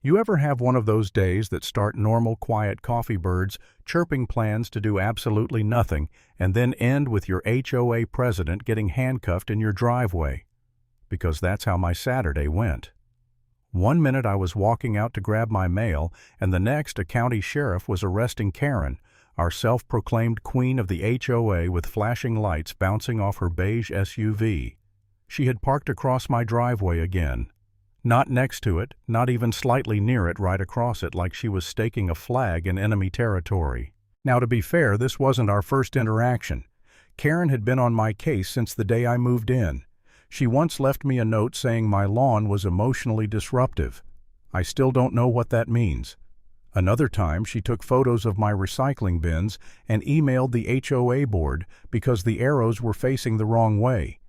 You ever have one of those days that start normal, quiet coffee birds chirping plans to do absolutely nothing and then end with your HOA president getting handcuffed in your driveway? Because that's how my Saturday went. One minute I was walking out to grab my mail, and the next a county sheriff was arresting Karen, our self-proclaimed queen of the HOA, with flashing lights bouncing off her beige SUV. She had parked across my driveway again. Not next to it, not even slightly near it, right across it, like she was staking a flag in enemy territory. Now, to be fair, this wasn't our first interaction. Karen had been on my case since the day I moved in. She once left me a note saying my lawn was emotionally disruptive. I still don't know what that means. Another time, she took photos of my recycling bins and emailed the HOA board because the arrows were facing the wrong way.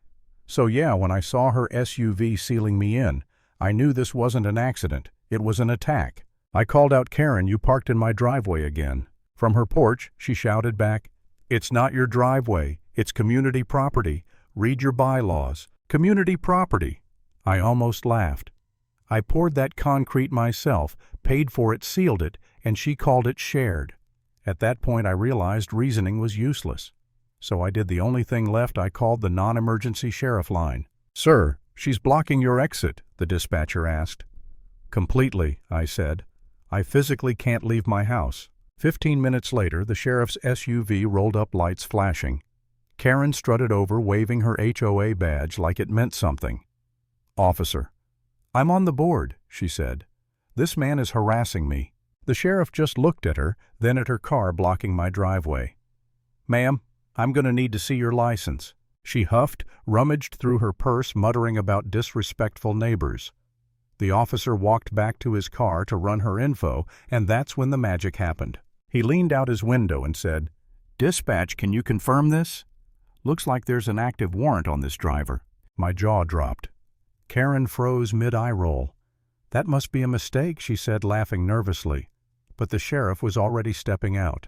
So yeah, when I saw her SUV sealing me in, I knew this wasn't an accident. It was an attack. I called out, "Karen, you parked in my driveway again." From her porch, she shouted back, "It's not your driveway. It's community property. Read your bylaws. Community property." I almost laughed. I poured that concrete myself, paid for it, sealed it, and she called it shared. At that point, I realized reasoning was useless. So I did the only thing left. I called the non-emergency sheriff line. "Sir, she's blocking your exit," the dispatcher asked. "Completely," I said. "I physically can't leave my house." 15 minutes later, the sheriff's SUV rolled up, lights flashing. Karen strutted over, waving her HOA badge like it meant something. "Officer." "I'm on the board," she said. "This man is harassing me." The sheriff just looked at her, then at her car blocking my driveway. "Ma'am, I'm going to need to see your license." She huffed, rummaged through her purse, muttering about disrespectful neighbors. The officer walked back to his car to run her info, and that's when the magic happened. He leaned out his window and said, "Dispatch, can you confirm this? Looks like there's an active warrant on this driver." My jaw dropped. Karen froze mid-eye roll. "That must be a mistake," she said, laughing nervously. But the sheriff was already stepping out.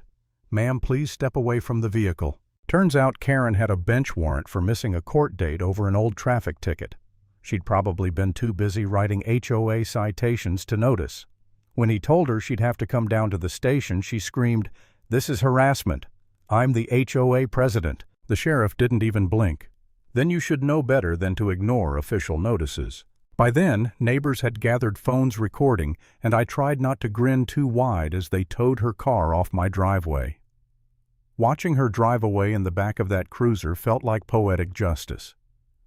"Ma'am, please step away from the vehicle." Turns out Karen had a bench warrant for missing a court date over an old traffic ticket. She'd probably been too busy writing HOA citations to notice. When he told her she'd have to come down to the station, she screamed, "This is harassment. I'm the HOA president." The sheriff didn't even blink. Then you should know better than to ignore official notices. By then, neighbors had gathered phones recording, and I tried not to grin too wide as they towed her car off my driveway. Watching her drive away in the back of that cruiser felt like poetic justice.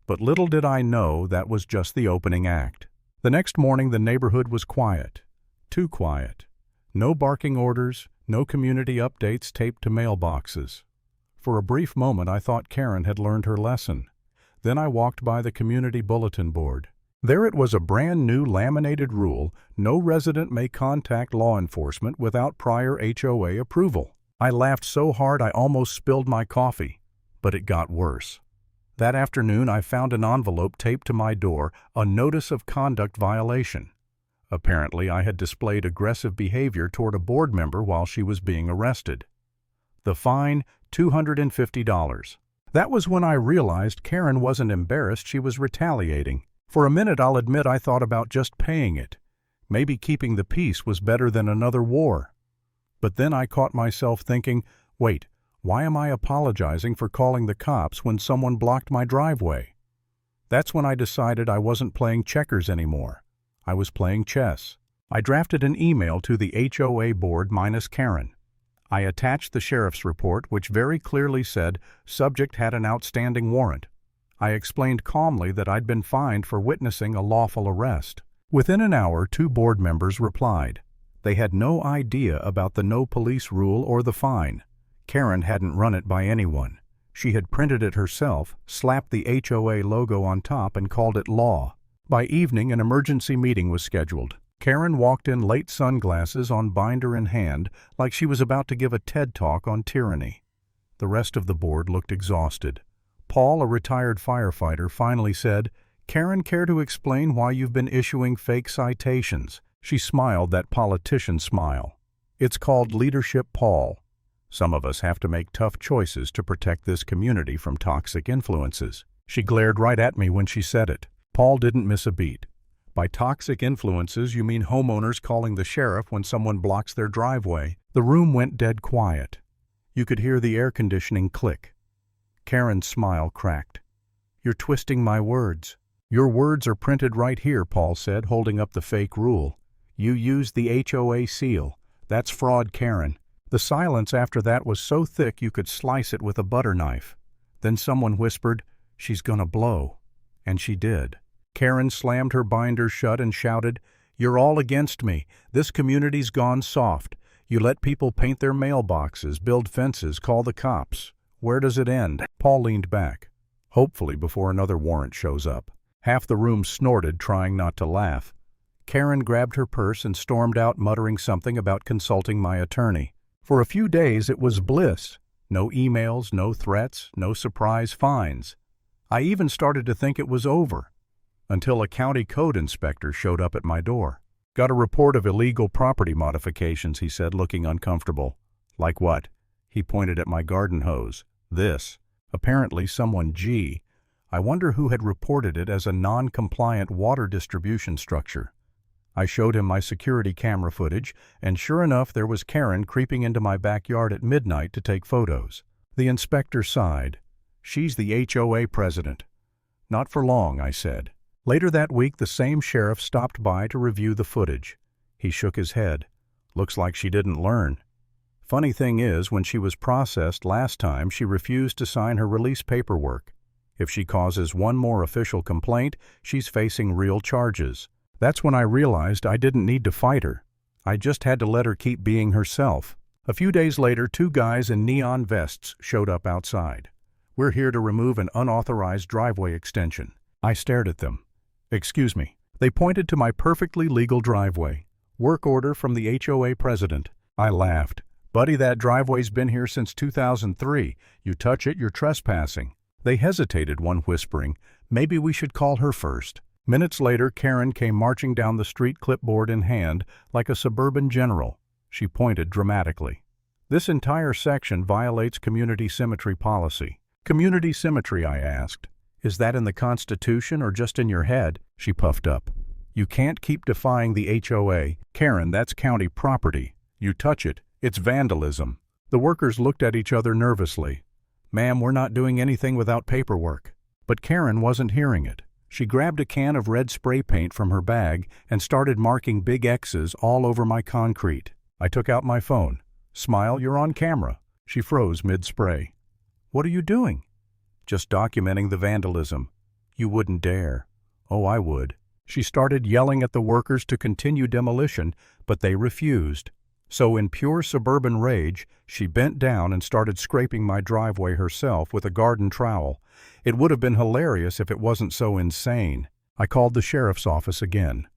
But little did I know that was just the opening act. The next morning the neighborhood was quiet. Too quiet. No barking orders, no community updates taped to mailboxes. For a brief moment I thought Karen had learned her lesson. Then I walked by the community bulletin board. There it was, a brand new laminated rule: no resident may contact law enforcement without prior HOA approval. I laughed so hard I almost spilled my coffee. But it got worse. That afternoon I found an envelope taped to my door, a notice of conduct violation. Apparently I had displayed aggressive behavior toward a board member while she was being arrested. The fine, $250. That was when I realized Karen wasn't embarrassed, she was retaliating. For a minute, I'll admit, I thought about just paying it. Maybe keeping the peace was better than another war. But then I caught myself thinking, wait, why am I apologizing for calling the cops when someone blocked my driveway? That's when I decided I wasn't playing checkers anymore. I was playing chess. I drafted an email to the HOA board minus Karen. I attached the sheriff's report, which very clearly said subject had an outstanding warrant. I explained calmly that I'd been fined for witnessing a lawful arrest. Within an hour, 2 board members replied. They had no idea about the no police rule or the fine. Karen hadn't run it by anyone. She had printed it herself, slapped the HOA logo on top, and called it law. By evening, an emergency meeting was scheduled. Karen walked in, late sunglasses on, binder in hand, like she was about to give a TED Talk on tyranny. The rest of the board looked exhausted. Paul, a retired firefighter, finally said, "Karen, care to explain why you've been issuing fake citations?" She smiled that politician smile. "It's called leadership, Paul. Some of us have to make tough choices to protect this community from toxic influences." She glared right at me when she said it. Paul didn't miss a beat. By toxic influences, you mean homeowners calling the sheriff when someone blocks their driveway. The room went dead quiet. You could hear the air conditioning click. Karen's smile cracked. "You're twisting my words." "Your words are printed right here," Paul said, holding up the fake rule. "You used the HOA seal. That's fraud, Karen." The silence after that was so thick you could slice it with a butter knife. Then someone whispered, "She's gonna blow." And she did. Karen slammed her binder shut and shouted, "You're all against me. This community's gone soft. You let people paint their mailboxes, build fences, call the cops. Where does it end?" Paul leaned back, hopefully before another warrant shows up. Half the room snorted, trying not to laugh. Karen grabbed her purse and stormed out, muttering something about consulting my attorney. For a few days it was bliss. No emails, no threats, no surprise fines. I even started to think it was over, until a county code inspector showed up at my door. "Got a report of illegal property modifications," he said, looking uncomfortable. "Like what?" He pointed at my garden hose. "This." Apparently someone I wonder who had reported it as a non-compliant water distribution structure. I showed him my security camera footage, and sure enough there was Karen creeping into my backyard at midnight to take photos. The inspector sighed. "She's the HOA president." "Not for long," I said. Later that week the same sheriff stopped by to review the footage. He shook his head. "Looks like she didn't learn." Funny thing is, when she was processed last time, she refused to sign her release paperwork. If she causes one more official complaint, she's facing real charges. That's when I realized I didn't need to fight her. I just had to let her keep being herself. A few days later, two guys in neon vests showed up outside. "We're here to remove an unauthorized driveway extension." I stared at them. "Excuse me." They pointed to my perfectly legal driveway. "Work order from the HOA president." I laughed. "Buddy, that driveway's been here since 2003. You touch it, you're trespassing." They hesitated, one whispering, "Maybe we should call her first." Minutes later, Karen came marching down the street, clipboard in hand, like a suburban general. She pointed dramatically. "This entire section violates community symmetry policy." "Community symmetry?" I asked. "Is that in the Constitution or just in your head?" She puffed up. "You can't keep defying the HOA. Karen, that's county property. You touch it, it's vandalism." The workers looked at each other nervously. "Ma'am, we're not doing anything without paperwork." But Karen wasn't hearing it. She grabbed a can of red spray paint from her bag and started marking big X's all over my concrete. I took out my phone. "Smile, you're on camera." She froze mid-spray. "What are you doing?" "Just documenting the vandalism." "You wouldn't dare." "Oh, I would." She started yelling at the workers to continue demolition, but they refused. So in pure suburban rage, she bent down and started scraping my driveway herself with a garden trowel. It would have been hilarious if it wasn't so insane. I called the sheriff's office again.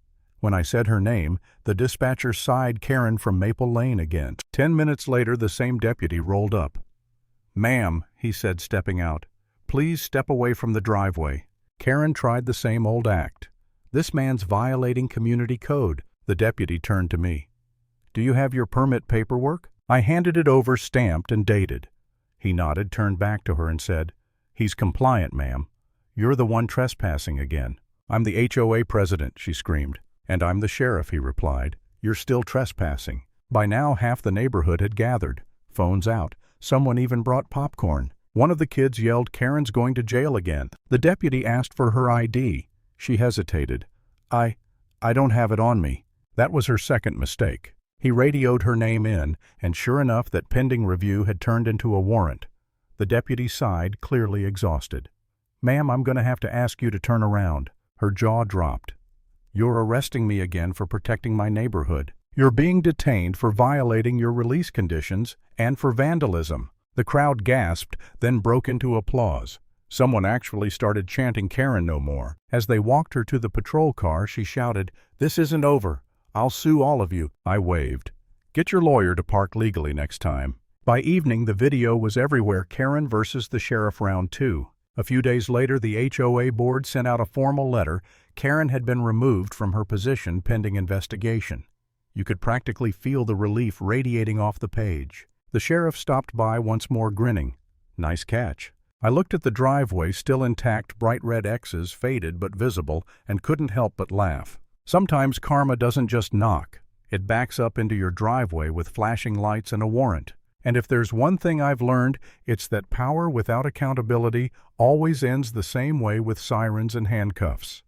When I said her name, the dispatcher sighed Karen from Maple Lane again. 10 minutes later, the same deputy rolled up. "Ma'am," he said, stepping out, "please step away from the driveway." Karen tried the same old act. "This man's violating community code." The deputy turned to me. "Do you have your permit paperwork?" I handed it over, stamped and dated. He nodded, turned back to her and said, "He's compliant, ma'am. You're the one trespassing again." "I'm the HOA president," she screamed. "And I'm the sheriff," he replied. "You're still trespassing." By now half the neighborhood had gathered. Phones out. Someone even brought popcorn. One of the kids yelled, "Karen's going to jail again." The deputy asked for her ID. She hesitated. I don't have it on me." That was her second mistake. He radioed her name in, and sure enough that pending review had turned into a warrant. The deputy sighed, clearly exhausted. "Ma'am, I'm going to have to ask you to turn around." Her jaw dropped. "You're arresting me again for protecting my neighborhood. You're being detained for violating your release conditions and for vandalism." The crowd gasped, then broke into applause. Someone actually started chanting Karen no more. As they walked her to the patrol car, she shouted, "This isn't over. I'll sue all of you." I waved. "Get your lawyer to park legally next time." By evening, the video was everywhere. Karen versus the sheriff round 2. A few days later, the HOA board sent out a formal letter. Karen had been removed from her position pending investigation. You could practically feel the relief radiating off the page. The sheriff stopped by once more, grinning. "Nice catch." I looked at the driveway, still intact, bright red X's, faded but visible, and couldn't help but laugh. Sometimes karma doesn't just knock. It backs up into your driveway with flashing lights and a warrant. And if there's one thing I've learned, it's that power without accountability always ends the same way with sirens and handcuffs.